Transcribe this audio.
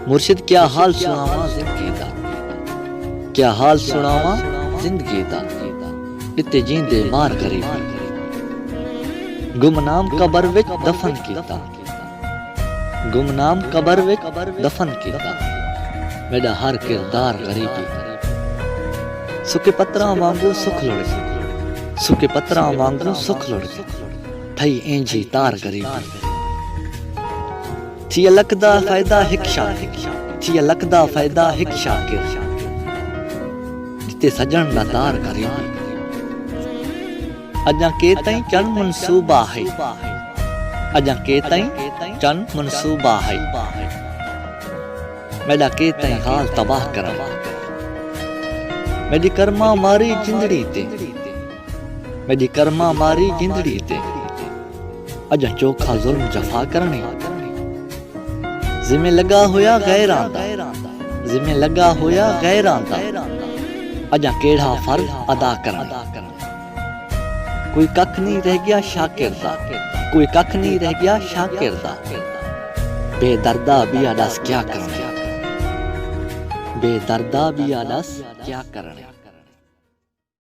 मुर्शिद क्या हाल सुनावा जिंदगी दा, क्या हाल सुनावा जिंदगी दा, इत्ते जींदे मार गरीबी। गुमनाम कबर विच दफन कीता, गुमनाम कबर विच दफन कीता, मेरा हर किरदार गरीबी। सुके पत्तरां वांगू सुख लुढ़, सुके पत्तरां वांगू सुख लुढ़, थई इंजी तार गरीबी। थी लकदा फायदा हिक शाकिर, थी लकदा फायदा हिक शाकिर, जिते सजन दा तार गरीबी। अजा के ताईं चन मनसूबा है, अजा के ताईं चन मनसूबा है, मेरा के ताईं हाल तबाह करा। मेरी कर्मा मारी जिंदड़ी ते, मेरी कर्मा मारी जिंदड़ी ते, अजा चोखा जुल्म जफा करनी। जिम्मे लगा होया गैरां दा, जिम्मे लगा होया गैरां दा, अजा केड़ा फर्ज अदा करना। कोई कख नहीं रह गया शाकिर दा, कोई कख नहीं रह गया शाकिर दा, बेदर्दा भी अदस क्या करना, बेदर्दा भी अदस क्या करना।